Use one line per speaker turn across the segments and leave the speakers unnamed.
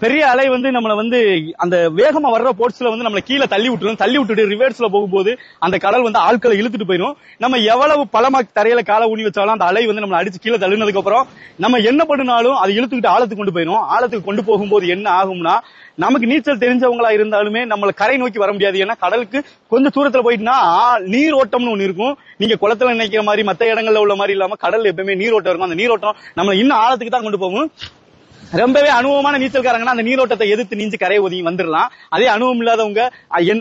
பெரிய அலை வந்து நம்மள வந்து அந்த வேகமா வர்ற போர்ட்ஸ்ல வந்து நம்மள கீழே தள்ளி விட்டுட்டு ரிவர்ஸ்ல போகும்போது அந்த கடல் வந்து ஆட்களை இழுத்துட்டு போயிடும். நம்ம எவ்வளவு பலமா தரையில காலை ஊனி வச்சாலும் அந்த அலை வந்து நம்மள அடிச்சு கீழே தள்ளினதுக்கு அப்புறம் நம்ம என்ன பண்ணினாலும் அது இழுத்துக்கிட்டு ஆழத்துக்கு கொண்டு போயிடும். ஆழத்துக்கு கொண்டு போகும்போது என்ன ஆகும்னா, நமக்கு நீச்சல் தெரிஞ்சவங்களா இருந்தாலுமே நம்மள கரை நோக்கி வர முடியாது. ஏன்னா கடலுக்கு கொஞ்சம் தூரத்துல போயிட்டுனா நீர் ஓட்டம்னு ஒண்ணு இருக்கும். நீங்க குளத்துல நினைக்கிற மாதிரி மத்த இடங்கள்ல உள்ள மாதிரி இல்லாம கடல்ல எப்பவுமே நீரோட்டம் இருக்கும். அந்த நீரோட்டம் நம்ம இன்னும் ஆழத்துக்கு தான் கொண்டு போகும். ரொம்பவே அனுபவமான நீச்சல்காரங்கன்னா அந்த நீரோட்டத்தை எதிர்த்து நீஞ்சு கரையை ஒதுங்கி வந்துடலாம். அதே அனுபவம் இல்லாதவங்க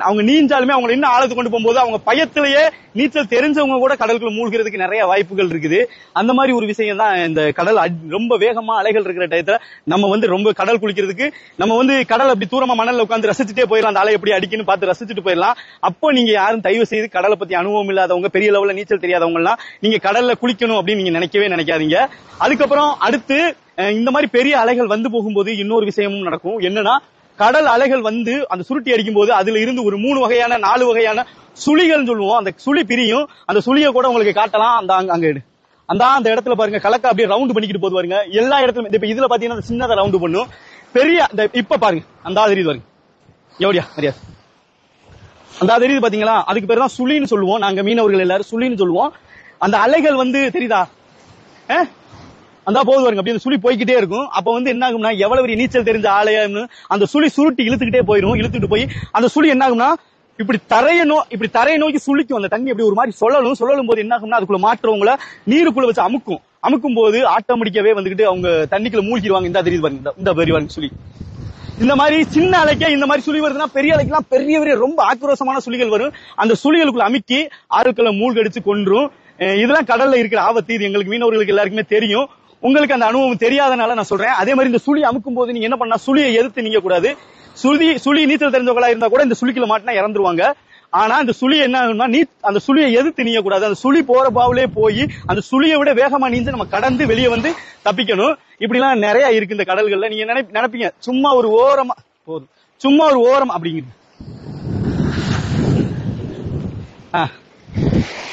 அவங்க நீஞ்சாலுமே அவங்க இன்னும் ஆழத்துக்கு கொண்டு போகும்போது அவங்க பயத்திலேயே நீச்சல் தெரிஞ்சவங்க கூட கடலுக்குள்ள மூழ்கிறதுக்கு நிறைய வாய்ப்புகள் இருக்குது. அந்த மாதிரி ஒரு விஷயம் தான் இந்த கடல். ரொம்ப வேகமா அலைகள் இருக்கிற டயத்துல நம்ம வந்து ரொம்ப கடல் குளிக்கிறதுக்கு நம்ம வந்து கடல் அப்படி தூரமா மணல்ல உட்காந்து ரசிச்சுட்டே போயிடலாம். அந்த அலை எப்படி அடிக்குன்னு பார்த்து ரசிச்சுட்டு போயிடலாம். அப்போ நீங்க யாரும் தயவு செய்து கடலை பத்தி அனுபவம் இல்லாதவங்க, பெரிய லெவல்ல நீச்சல் தெரியாதவங்க எல்லாம் நீங்க கடல்ல குளிக்கணும் அப்படின்னு நீங்க நினைக்கவே நினைக்காதீங்க. அதுக்கப்புறம் அடுத்து இந்த மாதிரி பெரிய அலைகள் வந்து போகும்போது இன்னொரு விஷயமும் நடக்கும். என்னன்னா, கடல் அலைகள் வந்து அந்த சுருட்டி அடிக்கும் போது அதுல இருந்து ஒரு 3 வகையான 4 வகையான சுழிகள் சொல்லுவோம். அந்த சுழி பிரியும். அந்த சுழியை கூட உங்களுக்கு காட்டலாம். அந்த இடத்துல பாருங்க, கலக்க அப்படியே ரவுண்ட் பண்ணிக்கிட்டு போது பாருங்க. எல்லா இடத்துலயும் இப்ப இதுல பாத்தீங்கன்னா சின்னதா ரவுண்ட் பண்ணும். பெரிய இப்ப பாருங்க, அந்த தெரியுது பாருங்க, எவடியா மரியா அந்த தெரியுது பாத்தீங்களா? அதுக்கு பேர் தான் சுழின்னு சொல்லுவோம். நாங்க மீனவர்கள் எல்லாரும் சுழின்னு சொல்லுவோம். அந்த அலைகள் வந்து தெரியுதா? அந்த போது வருங்க, அப்படி அந்த சுழி போய்கிட்டே இருக்கும். அப்ப வந்து என்ன ஆகும்னா, எவ்வளவு பெரிய நீச்சல் தெரிஞ்ச ஆலயம்னு அந்த சுழி சுருட்டி இழுத்துக்கிட்டே போயிடும். இழுத்துட்டு போய் அந்த சுழி என்ன ஆகும்னா, இப்படி தரையை நோக்கி சுழிக்கும். அந்த தண்ணி அப்படி ஒரு மாதிரி சொல்லலும் போது என்ன ஆகும்னா, அதுக்குள்ள மாற்றவங்கள நீருக்குள்ள வச்சு அமுக்கும் போது ஆட்டோமேட்டிக்காவே வந்துகிட்டு அவங்க தண்ணிக்குள்ள மூழ்கிடுவாங்க. இந்த தெரியுது பாருங்க, இந்த பெரிய சுழி. இந்த மாதிரி சின்ன அலைக்கே இந்த மாதிரி சுழி வருதுன்னா, பெரிய அலைக்கெல்லாம் பெரிய பெரிய ரொம்ப ஆக்ரோஷமான சுழிகள் வரும். அந்த சுழிகளுக்குள்ள அமுக்கி ஆறுக்களை மூழ்கடிச்சு கொன்றும். இதெல்லாம் கடல்ல இருக்கிற ஆபத்து. இது எங்களுக்கு மீனவர்களுக்கு எல்லாருக்குமே தெரியும். உங்களுக்கு அந்த அனுபவம் தெரியாதனால நான் சொல்றேன். அதே மாதிரி இந்த சுழி அமுக்கும் போது நீங்க என்ன பண்ணா, சுழியை எதிர்த்து நீங்க கூடாது. சுழி நீச்சல் தெரிஞ்சவங்களா இருந்தா கூட இந்த சுழிக்குள்ள மாட்டினா இறந்துருவாங்க. ஆனா இந்த சுழி என்ன ஆகும்னா, அந்த சுழியை எதிர்த்து நீங்க கூடாது. அந்த சுழி போற பாவிலே போய் அந்த சுழியை விட வேகமா நீஞ்சு நம்ம கடந்து வெளியே வந்து தப்பிக்கணும். இப்படி எல்லாம் நிறைய இருக்கு இந்த கடல்கள்ல. நீங்க நினைப்பீங்க சும்மா ஒரு ஓரமா போதும், சும்மா ஒரு ஓரம் அப்படிங்கிறது.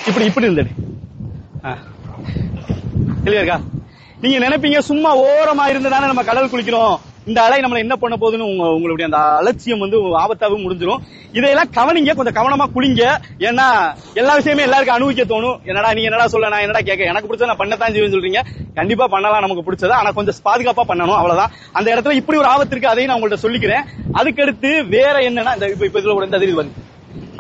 இப்படி இருந்தது கிளியர்க்கா? நீங்க நினைப்பீங்க சும்மா ஓரமா இருந்ததானே நம்ம கடல் குளிக்கிறோம், இந்த அலை நம்மள என்ன பண்ண போகுதுன்னு உங்களுடைய அந்த அலட்சியம் வந்து ஆபத்தாவும் முடிஞ்சிடும். இதையெல்லாம் கவனிங்க, கொஞ்சம் கவனமா குளிங்க. ஏன்னா எல்லா விஷயமே எல்லாருக்கும் அனுபவிக்க தோணும். என்னடா நீ என்னடா சொல்ல, நான் என்னடா கேட்க, எனக்கு பிடிச்சத நான் பண்ணத்தான் செய்வேன்னு சொல்றீங்க. கண்டிப்பா பண்ணலாம் நமக்கு பிடிச்சதா, ஆனா கொஞ்சம் பாதுகாப்பா பண்ணணும், அவ்வளவுதான். அந்த இடத்துல இப்படி ஒரு ஆபத்து இருக்கு, அதையும் நான் உங்கள்ட்ட சொல்லிக்கிறேன். அதுக்கடுத்து வேற என்னன்னா, இப்ப இதுல கூட இந்த தெரியுது பாருங்க,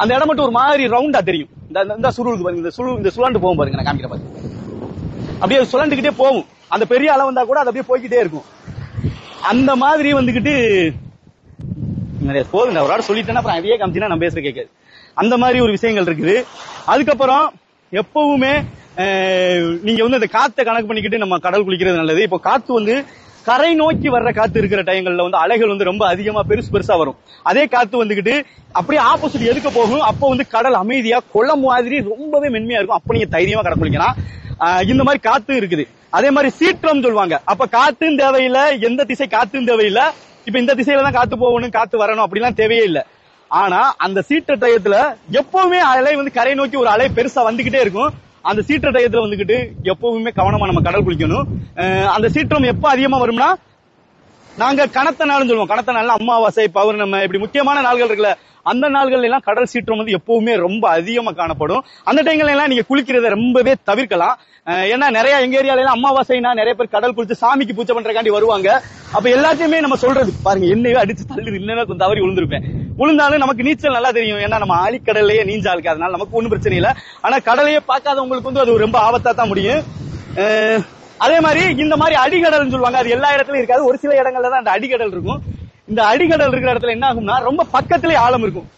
அந்த இடம் மட்டும் ஒரு மாதிரி ரவுண்டா தெரியும். இந்த சுருள் பாருங்க, இந்த சுழண்டு போகும் பாருங்க, நான் காமிக்கிற பாருங்க. அப்படியே சுழண்டுகிட்டே போகும். அந்த பெரிய அலை வந்தா கூட அது அப்படியே போய்கிட்டே இருக்கும். அந்த மாதிரி வந்துகிட்டு நிறைய போதுங்க, ஒரு ஆள் சொல்லிட்டேன்னா அப்புறம் அதையே காமிச்சினா நம்ம பேசுற கேட்காது. அந்த மாதிரி ஒரு விஷயங்கள் இருக்குது. அதுக்கப்புறம் எப்பவுமே நீங்க வந்து அந்த காத்தை கணக்கு பண்ணிக்கிட்டு நம்ம கடல் குளிக்கிறது நல்லது. இப்போ காத்து வந்து கரை நோக்கி வர்ற காத்து இருக்கிற டைங்கள்ல வந்து அலைகள் வந்து ரொம்ப அதிகமா பெருசா வரும். அதே காத்து வந்துகிட்டு அப்படியே ஆப்போசிட் எதுக்க போகும். அப்போ வந்து கடல் அமைதியா குளம் மாதிரி ரொம்பவே மென்மையா இருக்கும். அப்ப நீங்க தைரியமா கடல் குளிக்கலாம். இந்த மாதிரி காத்து இருக்குது. அதே மாதிரி சீற்றம் சொல்லுவாங்க. அப்ப காத்தும் தேவையில்லை, எந்த திசை காத்தும் தேவையில்லை. இப்ப இந்த திசையில தான் காத்து போகணும், காத்து வரணும் அப்படிலாம் தேவையே இல்லை. ஆனா அந்த சீற்ற டயத்துல எப்பவுமே அலை வந்து கரை நோக்கி ஒரு அலை பெருசா வந்துகிட்டே இருக்கும். அந்த சீற்ற டயத்துல வந்துகிட்டு எப்பவுமே கவனமா நம்ம கடல் குளிக்கணும். அந்த சீற்றம் எப்ப அதிகமா வரும்னா, நாங்க கனத்த நாள்னு சொல்லுவோம். கனத்த நாள்ல அமாவாசை, பௌர்ணமி, இப்படி முக்கியமான நாள்கள் இருக்குல்ல, அந்த நாள்கள் எல்லாம் கடல் சீற்றம் வந்து எப்பவுமே ரொம்ப அதிகமா காணப்படும். அந்த டைம்ல எல்லாம் நீங்க குளிக்கிறத ரொம்பவே தவிர்க்கலாம். ஏன்னா நிறைய எங்க ஏரியால எல்லாம் அமாவாசைனா நிறைய பேர் கடல் குளிச்சு சாமிக்கு பூஜை பண்றதுக்காண்டி வருவாங்க. அப்ப எல்லாத்தையுமே நம்ம சொல்றது பாருங்க, என்னையோ அடிச்சு தள்ளுது, இல்லைன்னா கொஞ்சம் தவறி விழுந்திருப்பேன். விழுந்தாலும் நமக்கு நீச்சல் நல்லா தெரியும். ஏன்னா நம்ம ஆழிக்கடல்லையே நீஞ்சாளுக்கு, அதனால நமக்கு ஒன்றும் பிரச்சனை இல்லை. ஆனா கடலையே பார்க்காதவங்களுக்கு வந்து அது ரொம்ப ஆபத்தா தான் முடியும். அதே மாதிரி இந்த மாதிரி அடிகடல் சொல்லுவாங்க, அது எல்லா இடத்துலயும் இருக்காது. ஒரு சில இடங்கள்ல தான் அந்த அடிகடல் இருக்கும். இந்த அடிகடல் இருக்கிற இடத்துல என்ன ஆகும்னா, ரொம்ப பக்கத்திலே ஆழம் இருக்கும்.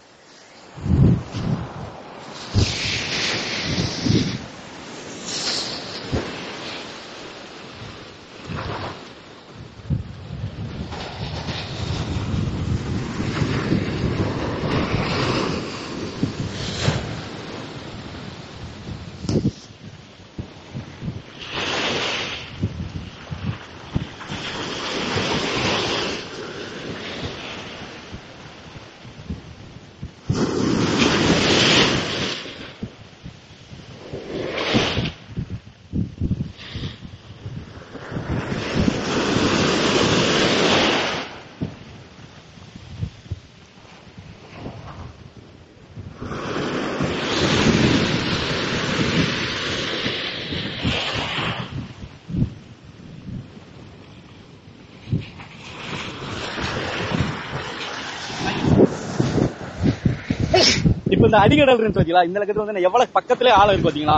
இப்ப இந்த அடிக்கடல் இருக்கு பாத்தீங்களா, இந்த இடத்துல வந்து எவ்வளவு பக்கத்திலே ஆழம் இருக்கு பாத்தீங்களா.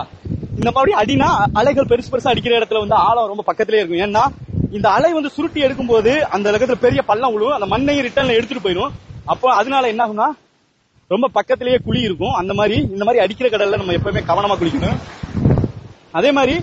இந்த மாதிரி அடினா அலைகள் பெருசு பெருசா அடிக்கிற இடத்துல வந்து ஆழம் ரொம்ப பக்கத்திலே இருக்கும். ஏன்னா இந்த அலை வந்து சுருட்டி எடுக்கும் போது அந்த இடத்துல பெரிய பள்ளம் விழுவும், அந்த மண்ணையும் ரிட்டர்ன்ல எடுத்துட்டு போயிடும். அப்போ அதனால என்ன ஆகும்னா ரொம்ப பக்கத்திலேயே குழி இருக்கும். அந்த மாதிரி இந்த மாதிரி அடிக்கிற கடல்ல நம்ம எப்பவுமே கவனமா குளிக்கணும். அதே மாதிரி